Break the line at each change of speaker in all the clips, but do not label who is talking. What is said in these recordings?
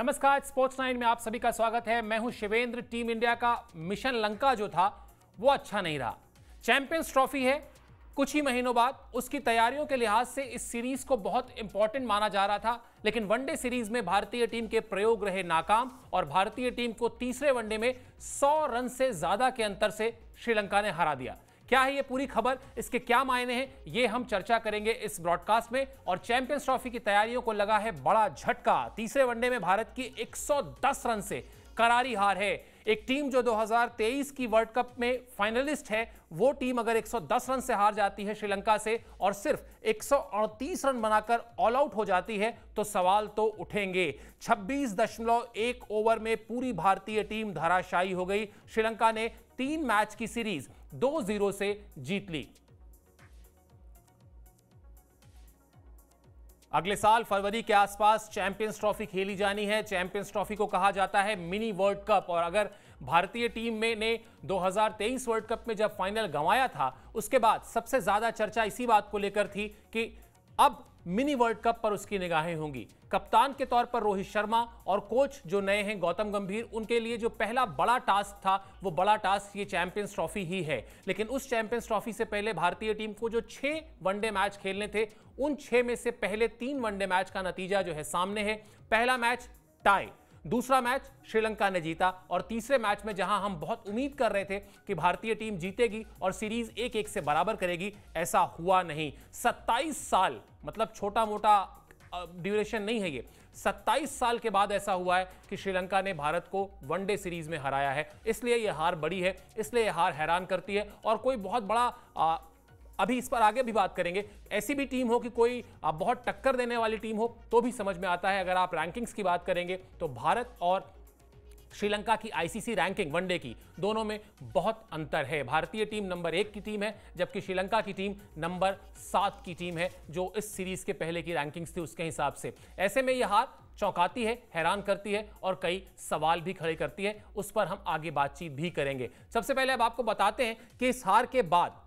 नमस्कार, स्पोर्ट्स 9 में आप सभी का स्वागत है। मैं हूं शिवेंद्र। टीम इंडिया का मिशन लंका जो था वो अच्छा नहीं रहा। चैंपियंस ट्रॉफी है कुछ ही महीनों बाद, उसकी तैयारियों के लिहाज से इस सीरीज को बहुत इंपॉर्टेंट माना जा रहा था, लेकिन वनडे सीरीज में भारतीय टीम के प्रयोग रहे नाकाम और भारतीय टीम को तीसरे वनडे में 100 रन से ज्यादा के अंतर से श्रीलंका ने हरा दिया। क्या है ये पूरी खबर, इसके क्या मायने हैं, ये हम चर्चा करेंगे इस ब्रॉडकास्ट में। और चैंपियंस ट्रॉफी की तैयारियों को लगा है बड़ा झटका। तीसरे वनडे में भारत की 110 रन से करारी हार है। एक टीम जो 2023 की वर्ल्ड कप में फाइनलिस्ट है, वो टीम अगर 110 रन से हार जाती है श्रीलंका से और सिर्फ 138 रन बनाकर ऑल आउट हो जाती है, तो सवाल तो उठेंगे। 26.1 ओवर में पूरी भारतीय टीम धराशायी हो गई। श्रीलंका ने 3 मैच की सीरीज 2-0 से जीत ली। अगले साल फरवरी के आसपास चैंपियंस ट्रॉफी खेली जानी है। चैंपियंस ट्रॉफी को कहा जाता है मिनी वर्ल्ड कप, और अगर भारतीय टीम ने 2023 वर्ल्ड कप में जब फाइनल गंवाया था, उसके बाद सबसे ज्यादा चर्चा इसी बात को लेकर थी कि अब मिनी वर्ल्ड कप पर उसकी निगाहें होंगी। कप्तान के तौर पर रोहित शर्मा और कोच जो नए हैं गौतम गंभीर, उनके लिए जो पहला बड़ा टास्क था, वो बड़ा टास्क ये चैंपियंस ट्रॉफी ही है। लेकिन उस चैंपियंस ट्रॉफी से पहले भारतीय टीम को जो 6 वनडे मैच खेलने थे, उन 6 में से पहले 3 वनडे मैच का नतीजा जो है सामने है। पहला मैच टाई, दूसरा मैच श्रीलंका ने जीता, और तीसरे मैच में जहां हम बहुत उम्मीद कर रहे थे कि भारतीय टीम जीतेगी और सीरीज 1-1 से बराबर करेगी, ऐसा हुआ नहीं। 27 साल, मतलब छोटा मोटा ड्यूरेशन नहीं है ये, 27 साल के बाद ऐसा हुआ है कि श्रीलंका ने भारत को वनडे सीरीज में हराया है। इसलिए यह हार बड़ी है, इसलिए यह हार हैरान करती है। और कोई बहुत बड़ा अभी इस पर आगे भी बात करेंगे, ऐसी भी टीम हो कि कोई बहुत टक्कर देने वाली टीम हो तो भी समझ में आता है। अगर आप रैंकिंग्स की बात करेंगे तो भारत और श्रीलंका की आईसीसी रैंकिंग वनडे की, दोनों में बहुत अंतर है। भारतीय टीम नंबर 1 की टीम है, जबकि श्रीलंका की टीम नंबर 7 की टीम है, जो इस सीरीज के पहले की रैंकिंग्स थी उसके हिसाब से। ऐसे में यह हार चौंकाती है, हैरान करती है और कई सवाल भी खड़े करती है। उस पर हम आगे बातचीत भी करेंगे। सबसे पहले अब आपको बताते हैं कि इस हार के बाद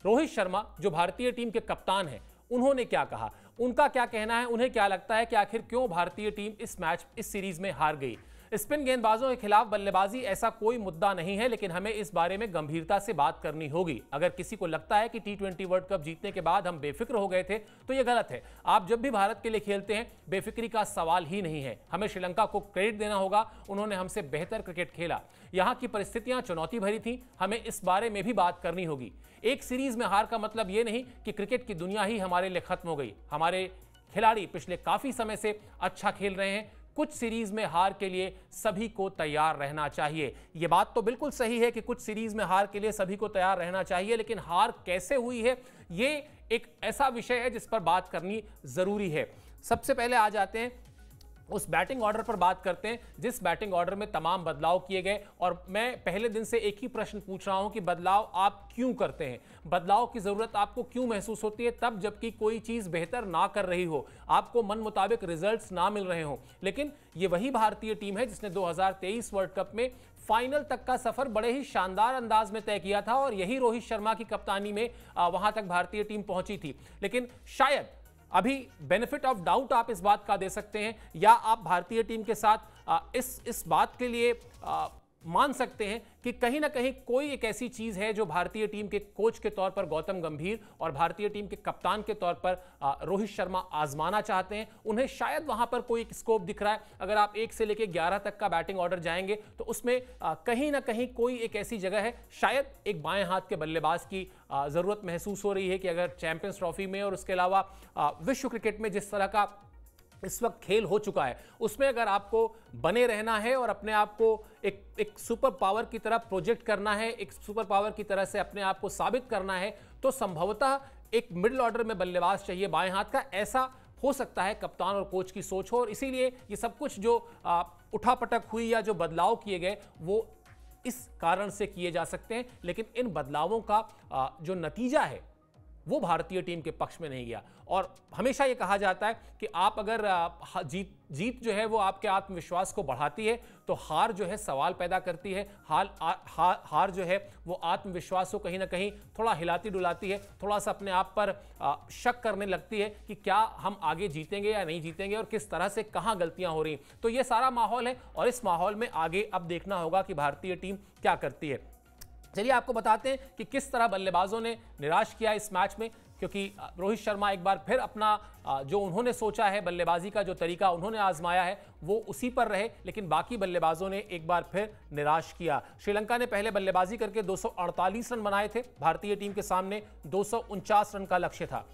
रोहित शर्मा जो भारतीय टीम के कप्तान हैं, उन्होंने क्या कहा, उनका क्या कहना है, उन्हें क्या लगता है कि आखिर क्यों भारतीय टीम इस सीरीज में हार गई। स्पिन गेंदबाजों के खिलाफ बल्लेबाजी ऐसा कोई मुद्दा नहीं है, लेकिन हमें इस बारे में गंभीरता से बात करनी होगी। अगर किसी को लगता है कि T20 वर्ल्ड कप जीतने के बाद हम बेफिक्र हो गए थे, तो यह गलत है। आप जब भी भारत के लिए खेलते हैं, बेफिक्री का सवाल ही नहीं है। हमें श्रीलंका को क्रेडिट देना होगा, उन्होंने हमसे बेहतर क्रिकेट खेला। यहां की परिस्थितियां चुनौती भरी थी, हमें इस बारे में भी बात करनी होगी। एक सीरीज में हार का मतलब यह नहीं कि क्रिकेट की दुनिया ही हमारे लिए खत्म हो गई। हमारे खिलाड़ी पिछले काफी समय से अच्छा खेल रहे हैं। कुछ सीरीज में हार के लिए सभी को तैयार रहना चाहिए। यह बात तो बिल्कुल सही है कि कुछ सीरीज में हार के लिए सभी को तैयार रहना चाहिए, लेकिन हार कैसे हुई है, यह एक ऐसा विषय है जिस पर बात करनी जरूरी है। सबसे पहले आ जाते हैं उस बैटिंग ऑर्डर पर बात करते हैं जिस बैटिंग ऑर्डर में तमाम बदलाव किए गए। और मैं पहले दिन से एक ही प्रश्न पूछ रहा हूं कि बदलाव आप क्यों करते हैं, बदलाव की जरूरत आपको क्यों महसूस होती है, तब जबकि कोई चीज बेहतर ना कर रही हो, आपको मन मुताबिक रिजल्ट्स ना मिल रहे हो। लेकिन ये वही भारतीय टीम है जिसने 2023 वर्ल्ड कप में फाइनल तक का सफर बड़े ही शानदार अंदाज में तय किया था, और यही रोहित शर्मा की कप्तानी में वहां तक भारतीय टीम पहुंची थी। लेकिन शायद अभी बेनिफिट ऑफ डाउट आप इस बात का दे सकते हैं, या आप भारतीय टीम के साथ इस बात के लिए मान सकते हैं कि कहीं ना कहीं कोई एक ऐसी चीज है जो भारतीय टीम के कोच के तौर पर गौतम गंभीर और भारतीय टीम के कप्तान के तौर पर रोहित शर्मा आजमाना चाहते हैं। उन्हें शायद वहां पर कोई एक स्कोप दिख रहा है। अगर आप 1 से लेकर 11 तक का बैटिंग ऑर्डर जाएंगे तो उसमें कहीं ना कहीं कोई एक ऐसी जगह है, शायद एक बाएं हाथ के बल्लेबाज की जरूरत महसूस हो रही है कि अगर चैंपियंस ट्रॉफी में और उसके अलावा विश्व क्रिकेट में जिस तरह का इस वक्त खेल हो चुका है, उसमें अगर आपको बने रहना है और अपने आप को एक सुपर पावर की तरह प्रोजेक्ट करना है, एक सुपर पावर की तरह से अपने आप को साबित करना है, तो संभवतः एक मिडिल ऑर्डर में बल्लेबाज चाहिए बाएं हाथ का। ऐसा हो सकता है कप्तान और कोच की सोच हो, और इसीलिए ये सब कुछ जो उठापटक हुई या जो बदलाव किए गए वो इस कारण से किए जा सकते हैं। लेकिन इन बदलावों का जो नतीजा है वो भारतीय टीम के पक्ष में नहीं गया। और हमेशा ये कहा जाता है कि आप अगर जीत जो है वो आपके आत्मविश्वास को बढ़ाती है, तो हार जो है सवाल पैदा करती है। हार जो है वो आत्मविश्वास को कहीं ना कहीं थोड़ा हिलाती डुलाती है, थोड़ा सा अपने आप पर शक करने लगती है कि क्या हम आगे जीतेंगे या नहीं जीतेंगे और किस तरह से कहां गलतियां हो रही हैं। तो ये सारा माहौल है और इस माहौल में आगे अब देखना होगा कि भारतीय टीम क्या करती है। चलिए आपको बताते हैं कि किस तरह बल्लेबाजों ने निराश किया इस मैच में, क्योंकि रोहित शर्मा एक बार फिर अपना जो उन्होंने सोचा है बल्लेबाजी का जो तरीका उन्होंने आजमाया है वो उसी पर रहे, लेकिन बाकी बल्लेबाजों ने एक बार फिर निराश किया। श्रीलंका ने पहले बल्लेबाजी करके 248 रन बनाए थे, भारतीय टीम के सामने 249 रन का लक्ष्य था।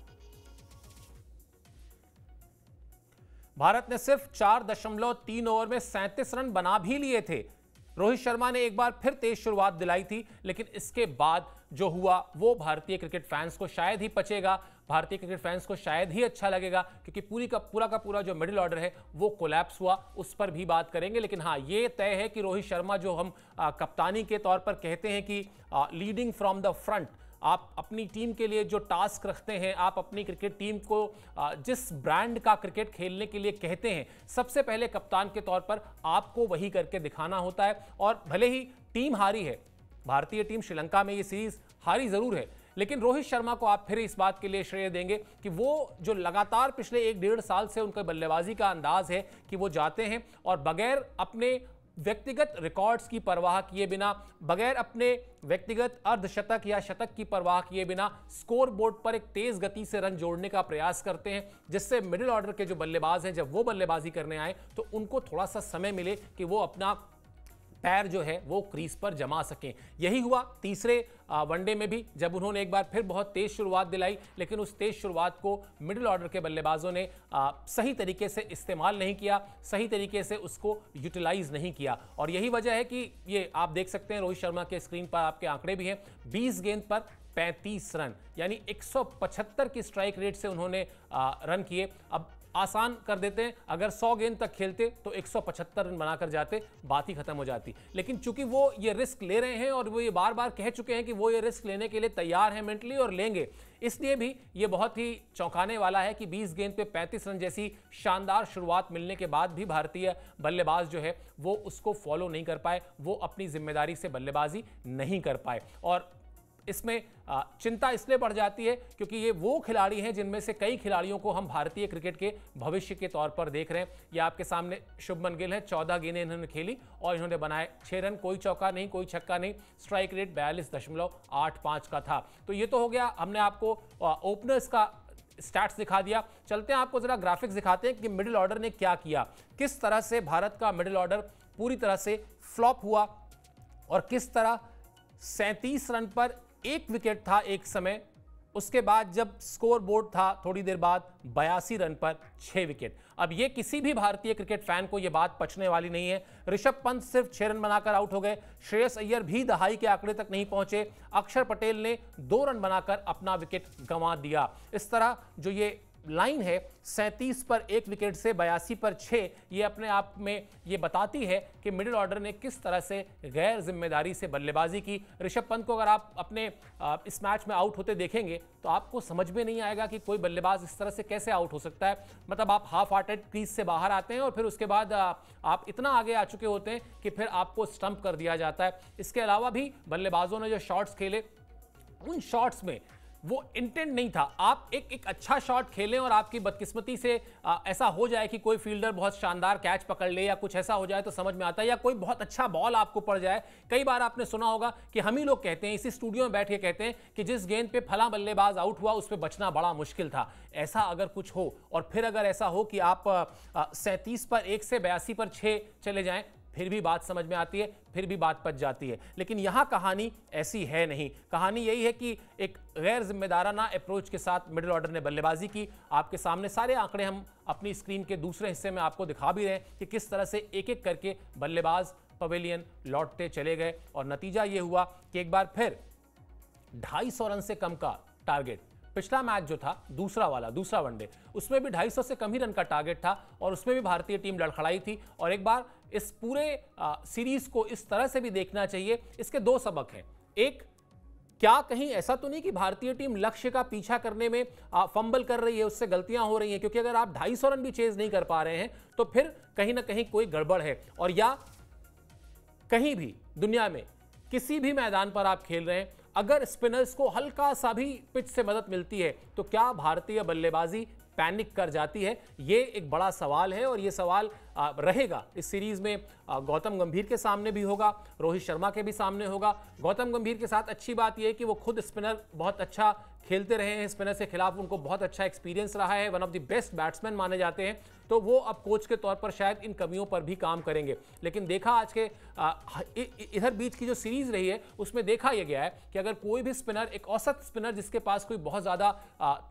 भारत ने सिर्फ 4.3 ओवर में 37 रन बना भी लिए थे। रोहित शर्मा ने एक बार फिर तेज शुरुआत दिलाई थी, लेकिन इसके बाद जो हुआ वो भारतीय क्रिकेट फैंस को शायद ही पचेगा, भारतीय क्रिकेट फैंस को शायद ही अच्छा लगेगा, क्योंकि पूरा जो मिडिल ऑर्डर है वो कोलैप्स हुआ, उस पर भी बात करेंगे। लेकिन हाँ, ये तय है कि रोहित शर्मा जो हम कप्तानी के तौर पर कहते हैं कि लीडिंग फ्रॉम द फ्रंट, आप अपनी टीम के लिए जो टास्क रखते हैं, आप अपनी क्रिकेट टीम को जिस ब्रांड का क्रिकेट खेलने के लिए कहते हैं, सबसे पहले कप्तान के तौर पर आपको वही करके दिखाना होता है। और भले ही टीम हारी है, भारतीय टीम श्रीलंका में ये सीरीज हारी जरूर है, लेकिन रोहित शर्मा को आप फिर इस बात के लिए श्रेय देंगे कि वो जो लगातार पिछले 1-1.5 साल से उनके बल्लेबाजी का अंदाज है कि वो जाते हैं और बगैर अपने व्यक्तिगत रिकॉर्ड्स की परवाह किए बिना, बगैर अपने व्यक्तिगत अर्धशतक या शतक की परवाह किए बिना स्कोर बोर्ड पर एक तेज गति से रन जोड़ने का प्रयास करते हैं, जिससे मिडिल ऑर्डर के जो बल्लेबाज हैं जब वो बल्लेबाजी करने आए तो उनको थोड़ा सा समय मिले कि वो अपना पैर जो है वो क्रीज पर जमा सकें। यही हुआ तीसरे वनडे में भी, जब उन्होंने एक बार फिर बहुत तेज शुरुआत दिलाई, लेकिन उस तेज शुरुआत को मिडिल ऑर्डर के बल्लेबाजों ने सही तरीके से इस्तेमाल नहीं किया, सही तरीके से उसको यूटिलाइज नहीं किया। और यही वजह है कि ये आप देख सकते हैं रोहित शर्मा के स्क्रीन पर आपके आंकड़े भी हैं, 20 गेंद पर 35 रन, यानी 175 की स्ट्राइक रेट से उन्होंने रन किए। अब आसान कर देते हैं, अगर 100 गेंद तक खेलते तो 175 रन बनाकर जाते, बात ही खत्म हो जाती। लेकिन चूंकि वो ये रिस्क ले रहे हैं और वो ये बार बार कह चुके हैं कि वो ये रिस्क लेने के लिए तैयार हैं मेंटली और लेंगे, इसलिए भी ये बहुत ही चौंकाने वाला है कि 20 गेंद पे 35 रन जैसी शानदार शुरुआत मिलने के बाद भी भारतीय बल्लेबाज जो है वो उसको फॉलो नहीं कर पाए, वो अपनी जिम्मेदारी से बल्लेबाजी नहीं कर पाए। और इसमें चिंता इसलिए बढ़ जाती है क्योंकि ये वो खिलाड़ी हैं जिनमें से कई खिलाड़ियों को हम भारतीय क्रिकेट के भविष्य के तौर पर देख रहे हैं। ये आपके सामने शुभमन गिल है, 14 गेंदें इन्होंने खेली और इन्होंने बनाए 6 रन, कोई चौका नहीं, कोई छक्का नहीं, स्ट्राइक रेट 42.85 का था। तो ये तो हो गया, हमने आपको ओपनर्स का स्टैट्स दिखा दिया। चलते हैं आपको जरा ग्राफिक्स दिखाते हैं कि मिडिल ऑर्डर ने क्या किया, किस तरह से भारत का मिडिल ऑर्डर पूरी तरह से फ्लॉप हुआ और किस तरह 37 रन पर 1 विकेट था एक समय, उसके बाद जब स्कोर बोर्ड था थोड़ी देर बाद 82 रन पर 6 विकेट। अब ये किसी भी भारतीय क्रिकेट फैन को ये बात पचने वाली नहीं है। ऋषभ पंत सिर्फ 6 रन बनाकर आउट हो गए, श्रेयस अय्यर भी दहाई के आंकड़े तक नहीं पहुंचे, अक्षर पटेल ने 2 रन बनाकर अपना विकेट गंवा दिया। इस तरह जो ये लाइन है 37 पर 1 विकेट से 82 पर 6, ये अपने आप में ये बताती है कि मिडिल ऑर्डर ने किस तरह से गैर जिम्मेदारी से बल्लेबाजी की। ऋषभ पंत को अगर आप अपने इस मैच में आउट होते देखेंगे तो आपको समझ में नहीं आएगा कि कोई बल्लेबाज इस तरह से कैसे आउट हो सकता है। मतलब आप हाफ हार्टेड क्रीज से बाहर आते हैं और फिर उसके बाद आप इतना आगे आ चुके होते हैं कि फिर आपको स्टंप कर दिया जाता है। इसके अलावा भी बल्लेबाजों ने जो शॉट्स खेले, उन शॉट्स में वो इंटेंट नहीं था। आप एक अच्छा शॉट खेलें और आपकी बदकिस्मती से ऐसा हो जाए कि कोई फील्डर बहुत शानदार कैच पकड़ ले या कुछ ऐसा हो जाए तो समझ में आता है, या कोई बहुत अच्छा बॉल आपको पड़ जाए। कई बार आपने सुना होगा कि हम ही लोग कहते हैं, इसी स्टूडियो में बैठ के कहते हैं कि जिस गेंद पे फला बल्लेबाज आउट हुआ उस पर बचना बड़ा मुश्किल था। ऐसा अगर कुछ हो और फिर अगर ऐसा हो कि आप 37 पर 1 से 82 पर 6 चले जाएं, फिर भी बात समझ में आती है, फिर भी बात पच जाती है। लेकिन यहां कहानी ऐसी है नहीं। कहानी यही है कि एक गैर जिम्मेदाराना अप्रोच के साथ मिडिल ऑर्डर ने बल्लेबाजी की। आपके सामने सारे आंकड़े हम अपनी स्क्रीन के दूसरे हिस्से में आपको दिखा भी रहे हैं कि किस तरह से एक एक करके बल्लेबाज पवेलियन लौटते चले गए और नतीजा यह हुआ कि एक बार फिर 250 रन से कम का टारगेट। पिछला मैच जो था दूसरा वनडे, उसमें भी 250 से कम ही रन का टारगेट था और उसमें भी भारतीय टीम लड़खड़ाई थी। और एक बार इस पूरे सीरीज को इस तरह से भी देखना चाहिए। इसके 2 सबक हैं। एक क्या कहीं ऐसा तो नहीं कि भारतीय टीम लक्ष्य का पीछा करने में फंबल कर रही है, उससे गलतियां हो रही हैं? क्योंकि अगर आप 250 रन भी चेज नहीं कर पा रहे हैं तो फिर कहीं ना कहीं कोई गड़बड़ है। और या कहीं भी दुनिया में किसी भी मैदान पर आप खेल रहे हैं, अगर स्पिनर्स को हल्का सा भी पिच से मदद मिलती है तो क्या भारतीय बल्लेबाजी पैनिक कर जाती है? ये एक बड़ा सवाल है और ये सवाल रहेगा इस सीरीज में। गौतम गंभीर के सामने भी होगा, रोहित शर्मा के भी सामने होगा। गौतम गंभीर के साथ अच्छी बात यह है कि वो खुद स्पिनर बहुत अच्छा खेलते रहे हैं, स्पिनर के खिलाफ उनको बहुत अच्छा एक्सपीरियंस रहा है, one of the best batsman माने जाते हैं, तो वो अब कोच के तौर पर शायद इन कमियों पर भी काम करेंगे। लेकिन देखा आज के इधर बीच की जो सीरीज रही है उसमें देखा यह गया है कि अगर कोई भी स्पिनर, एक औसत स्पिनर जिसके पास कोई बहुत ज्यादा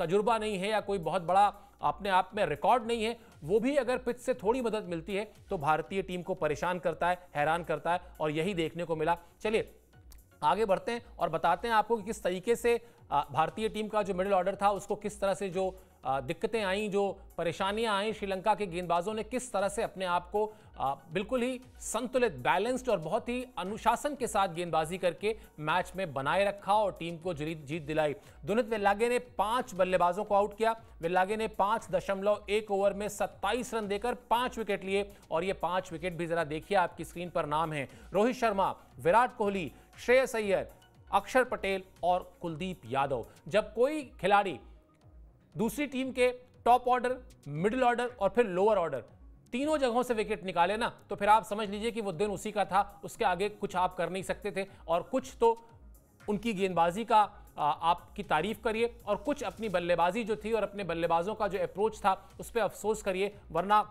तजुर्बा नहीं है या कोई बहुत बड़ा अपने आप में रिकॉर्ड नहीं है, वो भी अगर पिच से थोड़ी मदद मिलती है तो भारतीय टीम को परेशान करता है, हैरान करता है, और यही देखने को मिला। चलिए आगे बढ़ते हैं और बताते हैं आपको कि किस तरीके से भारतीय टीम का जो मिडिल ऑर्डर था उसको किस तरह से जो दिक्कतें आई, जो परेशानियां आई, श्रीलंका के गेंदबाजों ने किस तरह से अपने आप को बिल्कुल ही संतुलित, बैलेंस्ड और बहुत ही अनुशासन के साथ गेंदबाजी करके मैच में बनाए रखा और टीम को जीत दिलाई। दुनित विल्लागे ने 5 बल्लेबाजों को आउट किया। विल्लागे ने 5.1 ओवर में 27 रन देकर 5 विकेट लिए, और ये 5 विकेट भी जरा देखिए, आपकी स्क्रीन पर नाम है रोहित शर्मा, विराट कोहली, श्रेयस अय्यर, अक्षर पटेल और कुलदीप यादव। जब कोई खिलाड़ी दूसरी टीम के टॉप ऑर्डर, मिडिल ऑर्डर और फिर लोअर ऑर्डर तीनों जगहों से विकेट निकाले ना, तो फिर आप समझ लीजिए कि वो दिन उसी का था, उसके आगे कुछ आप कर नहीं सकते थे। और कुछ तो उनकी गेंदबाजी का आपकी तारीफ करिए और कुछ अपनी बल्लेबाजी जो थी और अपने बल्लेबाजों का जो अप्रोच था उस पर अफसोस करिए, वरना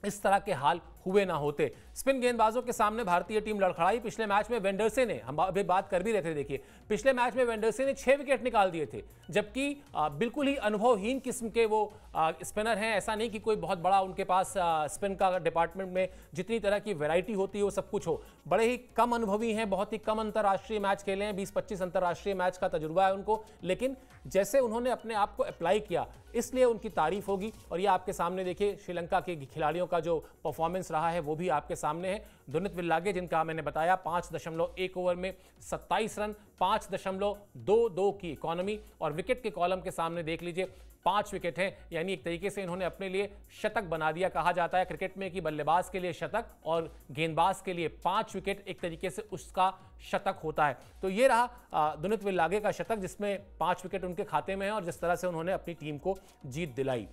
इस तरह के हाल हुए ना होते। स्पिन गेंदबाजों के सामने भारतीय टीम लड़खड़ाई। पिछले मैच में वेंडरसे ने, हम अभी बात कर भी रहे थे, देखिए पिछले मैच में वेंडरसे ने 6 विकेट निकाल दिए थे, जबकि बिल्कुल ही अनुभवहीन किस्म के वो स्पिनर हैं। ऐसा नहीं कि कोई बहुत बड़ा उनके पास स्पिन का डिपार्टमेंट में जितनी तरह की वैरायटी होती है वो सब कुछ हो, बड़े ही कम अनुभवी हैं, बहुत ही कम अंतर्राष्ट्रीय मैच खेले हैं, 20-25 अंतर्राष्ट्रीय मैच का तजुर्बा है उनको। लेकिन जैसे उन्होंने अपने आप को अप्लाई किया, इसलिए उनकी तारीफ होगी। और ये आपके सामने देखिए श्रीलंका के खिलाड़ियों का जो परफॉर्मेंस रहा है वो भी आपके सामने है। दुनित विल्लागे, जिनका मैंने बताया 5.1 ओवर में 27 रन, 5.22 की इकोनॉमी, और विकेट के कॉलम के सामने देख लीजिए 5 विकेट हैं। यानी एक तरीके से इन्होंने अपने लिए शतक बना दिया। कहा जाता है क्रिकेट में कि बल्लेबाज के लिए शतक और गेंदबाज के लिए 5 विकेट एक तरीके से उसका शतक होता है। तो ये रहा दुनित विल्लागे का शतक, जिसमें 5 विकेट उनके खाते में है, और जिस तरह से उन्होंने अपनी टीम को जीत दिलाई।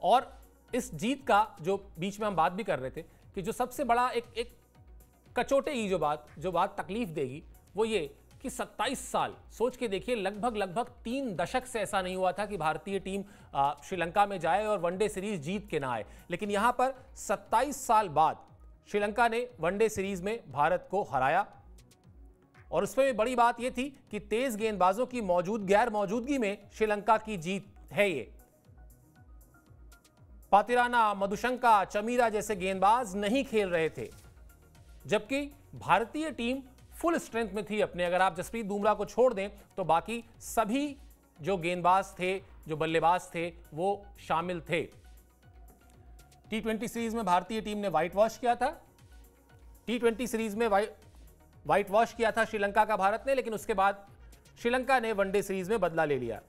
और इस जीत का जो बीच में हम बात भी कर रहे थे कि जो सबसे बड़ा एक कचोटेगी जो बात तकलीफ देगी, वो ये कि 27 साल, सोच के देखिए, लगभग 3 दशक से ऐसा नहीं हुआ था कि भारतीय टीम श्रीलंका में जाए और वनडे सीरीज जीत के ना आए। लेकिन यहां पर 27 साल बाद श्रीलंका ने वनडे सीरीज में भारत को हराया, और उसमें भी बड़ी बात यह थी कि तेज गेंदबाजों की गैर मौजूदगी में श्रीलंका की जीत है। ये पातिराना, मधुशंका, चमीरा जैसे गेंदबाज नहीं खेल रहे थे, जबकि भारतीय टीम फुल स्ट्रेंथ में थी अपने। अगर आप जसप्रीत बुमराह को छोड़ दें तो बाकी सभी जो गेंदबाज थे, जो बल्लेबाज थे, वो शामिल थे। T20 सीरीज में भारतीय टीम ने व्हाइट वॉश किया था। T20 सीरीज में व्हाइट वॉश किया था श्रीलंका का भारत ने, लेकिन उसके बाद श्रीलंका ने वनडे सीरीज में बदला ले लिया।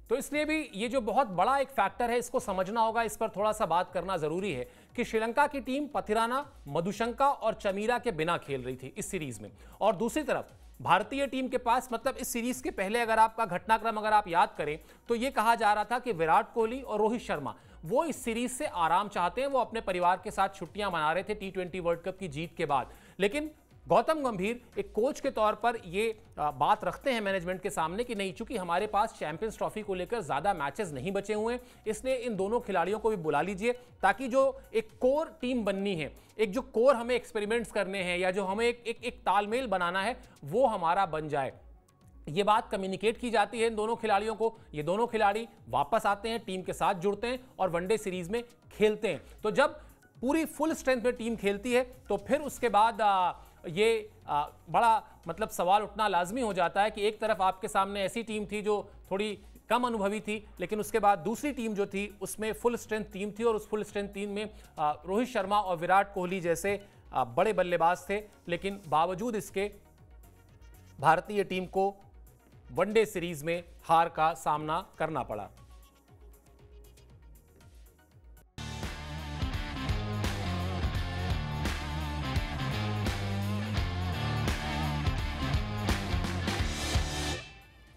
तो इसलिए भी ये जो बहुत बड़ा एक फैक्टर है, इसको समझना होगा, इस पर थोड़ा सा बात करना जरूरी है कि श्रीलंका की टीम पातिराना, मधुशंका और चमीरा के बिना खेल रही थी इस सीरीज में। और दूसरी तरफ भारतीय टीम के पास, मतलब इस सीरीज के पहले अगर आपका घटनाक्रम अगर आप याद करें तो यह कहा जा रहा था कि विराट कोहली और रोहित शर्मा वो इस सीरीज से आराम चाहते हैं, वो अपने परिवार के साथ छुट्टियां मना रहे थे T20 वर्ल्ड कप की जीत के बाद। लेकिन गौतम गंभीर एक कोच के तौर पर ये बात रखते हैं मैनेजमेंट के सामने कि नहीं, चूंकि हमारे पास चैंपियंस ट्रॉफी को लेकर ज्यादा मैचेस नहीं बचे हुए हैं, इसलिए इन दोनों खिलाड़ियों को भी बुला लीजिए, ताकि जो एक कोर टीम बननी है, एक जो कोर हमें एक्सपेरिमेंट्स करने हैं या जो हमें एक तालमेल बनाना है, वो हमारा बन जाए। ये बात कम्युनिकेट की जाती है इन दोनों खिलाड़ियों को, ये दोनों खिलाड़ी वापस आते हैं, टीम के साथ जुड़ते हैं और वनडे सीरीज में खेलते हैं। तो जब पूरी फुल स्ट्रेंथ में टीम खेलती है तो फिर उसके बाद बड़ा मतलब सवाल उठना लाजमी हो जाता है कि एक तरफ आपके सामने ऐसी टीम थी जो थोड़ी कम अनुभवी थी, लेकिन उसके बाद दूसरी टीम जो थी उसमें फुल स्ट्रेंथ टीम थी और उस फुल स्ट्रेंथ टीम में रोहित शर्मा और विराट कोहली जैसे बड़े बल्लेबाज थे। लेकिन बावजूद इसके भारतीय टीम को वनडे सीरीज में हार का सामना करना पड़ा।